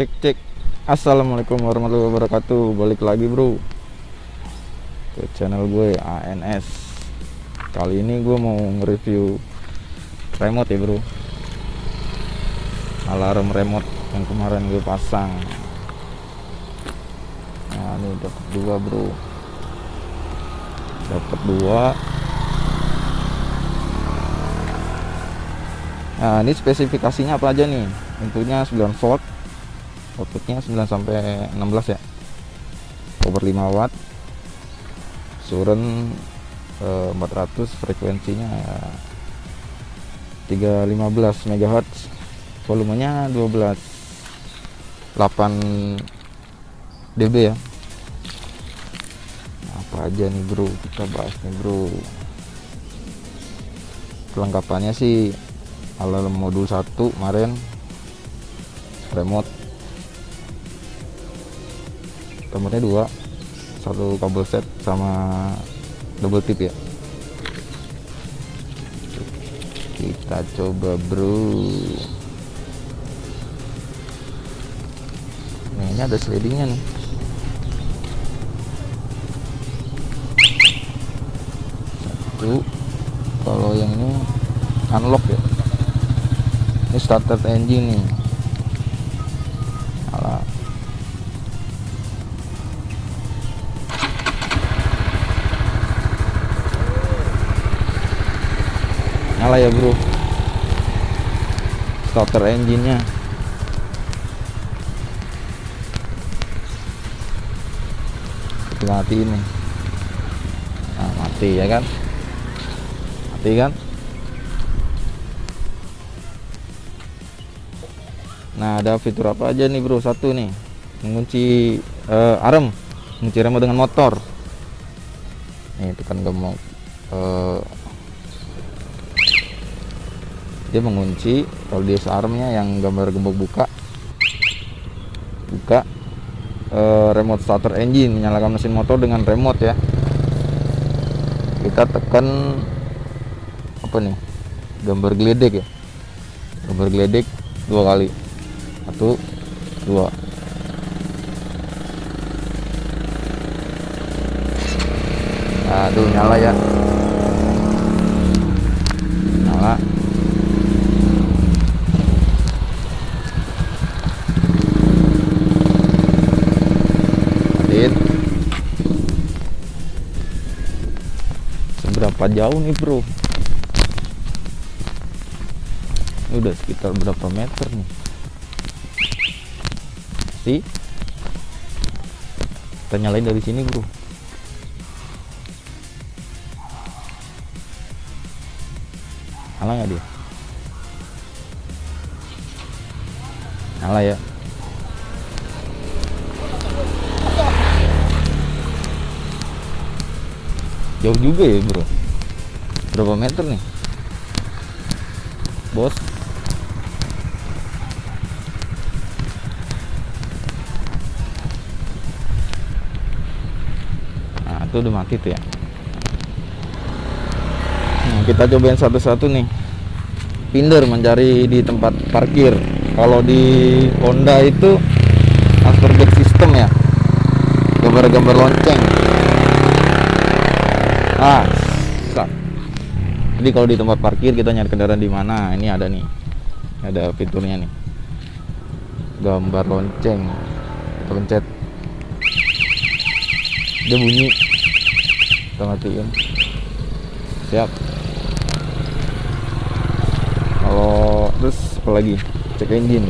Cek cek. Assalamualaikum warahmatullahi wabarakatuh. Balik lagi bro ke channel gue ANS. Kali ini gue mau nge-review remote ya bro. Alarm remote yang kemarin gue pasang. Nah ini dapat dua bro. Dapat dua. Nah ini spesifikasinya apa aja nih? Inputnya 9 volt, outputnya 9 sampai 16 ya, power 5 watt, surround 400, frekuensinya 315 MHz, volumenya 12 8 dB ya. Apa aja nih bro, kita bahas nih bro. Kelengkapannya sih alarm modul 1 kemarin, remote tombolnya 2, satu kabel set sama double tip ya. Kita coba bro. Nah, ini ada slidingnya nih. Satu, kalau yang ini unlock ya. Ini starter engine nih. Nyala ya bro, starter engine nya. Kita matiin nih. Nah, mati ya kan, mati kan. Nah ada fitur apa aja nih bro? Satu nih, mengunci arm, mengunci remote dengan motor. Nih tekan gembok, dia mengunci. Kalau dia armnya yang gambar gembok buka remote starter engine, menyalakan mesin motor dengan remote ya. Kita tekan apa nih, gambar geledek ya, gambar geledek 2 kali, 1 2. Aduh nyala ya, nyala. Seberapa jauh nih bro? Ini udah sekitar berapa meter nih sih? Kita nyalain dari sini bro. Nyala nggak dia? Nyala ya. Jauh juga ya bro. Berapa meter nih bos? Nah itu udah mati tuh ya. Nah, kita cobain satu-satu nih. Pinder mencari di tempat parkir. Kalau di Honda itu transfer back system ya, gambar-gambar lonceng. Jadi kalau di tempat parkir kita nyari kendaraan di mana, ini ada nih, ada fiturnya nih, gambar lonceng. Kita pencet, dia bunyi, kita matiin. Siap. Kalau terus apa lagi, cek engine.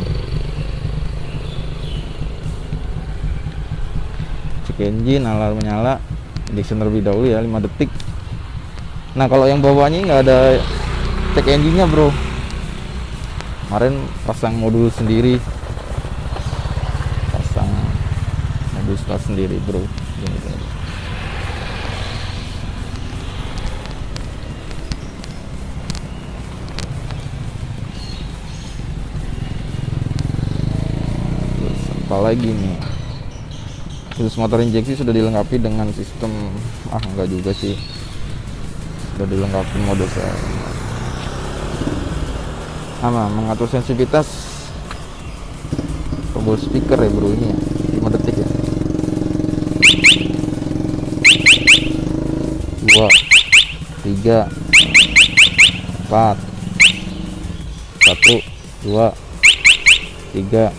Cek engine, alarm menyala, ignition terlebih dahulu ya, 5 detik. Nah kalau yang bawahnya nggak ada cek engine nya bro. Kemarin pasang modul sendiri, pasang modul start sendiri bro. Gini. Terus apa lagi nih? Terus motor injeksi sudah dilengkapi dengan sistem, enggak juga sih, sudah dilengkapi mode mengatur sensitivitas tombol tombol speaker ya bro, ini ya 5 detik ya. 2 3 4 1 2 3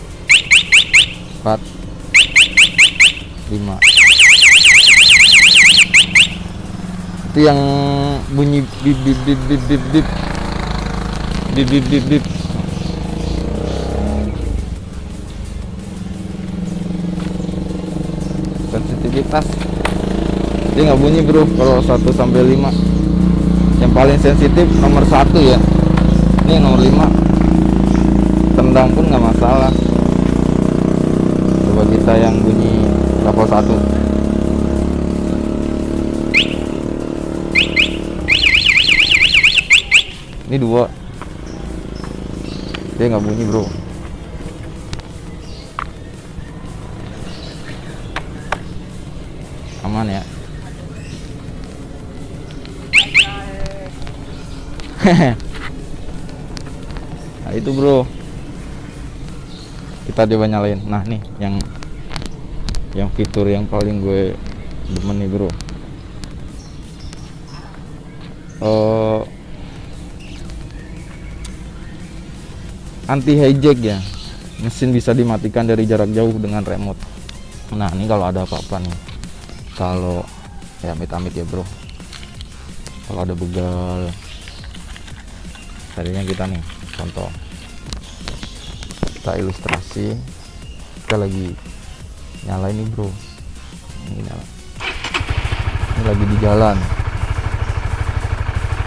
4 5. Itu yang bunyi bip bip bip bip bip bip bip bip bip bip. Sensitivitas dia nggak bunyi bro kalau 1 sampai 5. Yang paling sensitif nomor 1 ya, ini nomor 5 tendang pun nggak masalah. Coba kita yang bunyi level 1. Ini 2, dia nggak bunyi bro. Aman ya. Nah itu bro, kita coba nyalain. Nah nih yang fitur yang paling gue demen nih bro, anti hijack ya. Mesin bisa dimatikan dari jarak jauh dengan remote. Nah ini kalau ada apa-apa nih, kalau ya amit-amit ya bro, kalau ada begal, tadinya kita nih contoh, kita ilustrasi, kita lagi nyala ini bro, ini nyala, ini lagi di jalan.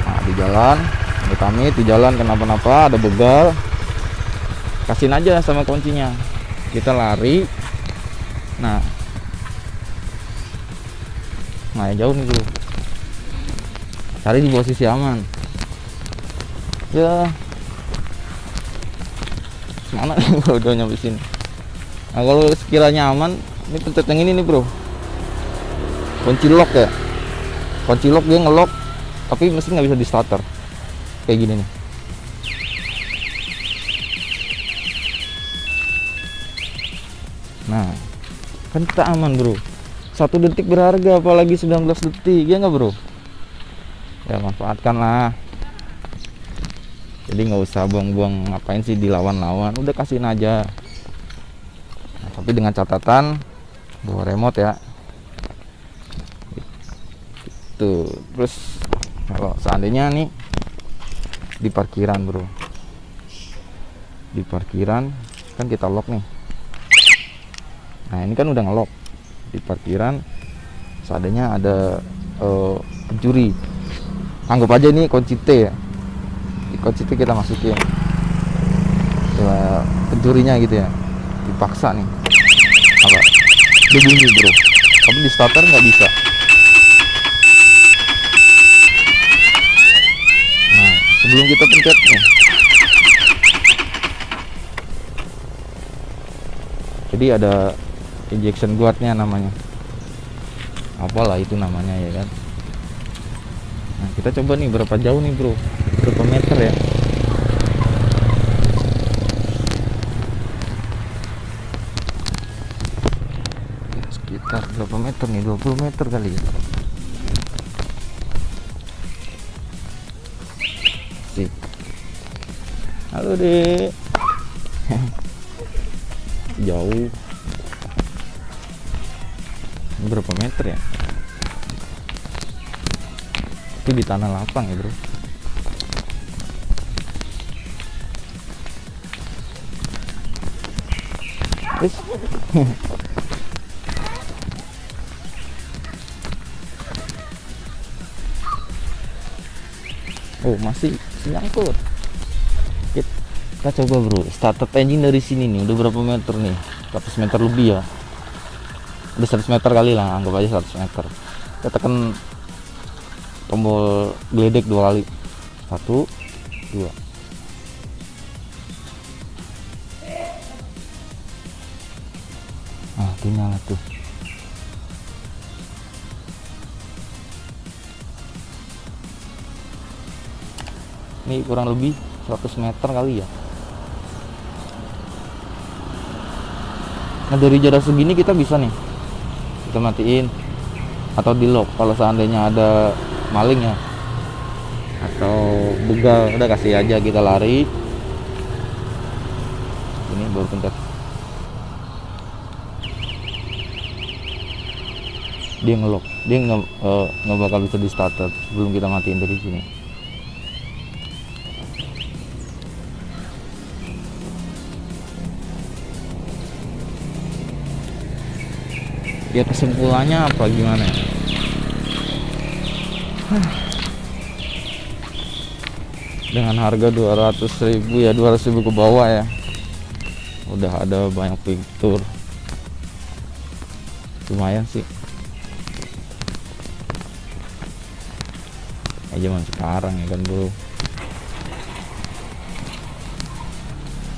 Nah di jalan, amit-amit di jalan kenapa-napa, ada begal, kasihin aja sama kuncinya, kita lari. Nah jauh nih bro, cari di posisi aman ya. Mana nih bro, udah nyampe sini. Nah kalau sekiranya aman, ini pencet yang ini nih bro, kunci lock ya, kunci lock dia ngelock tapi mesin nggak bisa di starter kayak gini nih. Nah kan kita aman bro, 1 detik berharga, apalagi 19 detik ya nggak bro. Ya manfaatkan lah, jadi nggak usah buang-buang, ngapain sih dilawan-lawan, udah kasihin aja. Nah, tapi dengan catatan bawa remote ya itu. Terus kalau seandainya nih di parkiran bro, di parkiran kan kita lock nih. Nah ini kan udah ngelock di parkiran, seandainya ada pencuri, anggap aja ini kunci T ya, di kunci T kita masukin ya, pencurinya gitu ya, dipaksa nih apa, dia bunyi bro, tapi di starter nggak bisa. Nah sebelum kita pencet nih, jadi ada injection guardnya namanya, apalah itu namanya ya kan. Nah kita coba nih berapa jauh nih bro, berapa meter ya. Sekitar berapa meter nih, 20 meter kali ya. Sip. Halo dek. Jauh. Ini berapa meter ya, itu di tanah lapang ya bro. Oh masih nyangkut. Kita coba bro, startup engine dari sini nih, udah berapa meter nih, 100 meter lebih ya, udah 100 meter kali lah, anggap aja 100 meter. Kita tekan tombol geledek 2 kali, 1 2. Nah itu nyala tuh. Ini kurang lebih 100 meter kali ya. Nah dari jarak segini kita bisa nih, kita matiin atau di lock kalau seandainya ada maling ya, atau begal, udah kasih aja kita lari. Ini baru pencet, dia ngelock, dia nggak bakal bisa di starter sebelum kita matiin dari sini. Ya kesimpulannya apa gimana ya? Dengan harga 200.000 ya, 200.000 ke bawah ya, udah ada banyak fitur, lumayan sih ya zaman sekarang ya kan bro.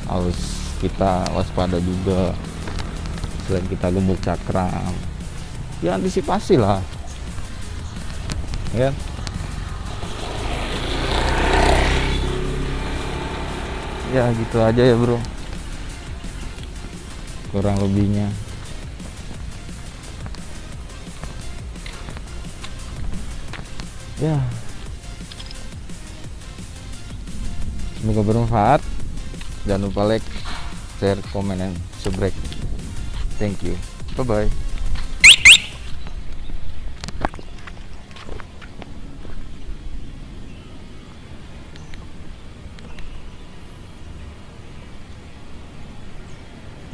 Harus kita waspada juga, selain kita gembok cakram ya antisipasi lah ya. Ya gitu aja ya bro, kurang lebihnya. Ya semoga bermanfaat. Jangan lupa like, share, komen, dan subscribe. Thank you, bye bye.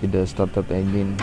Tidak started engine.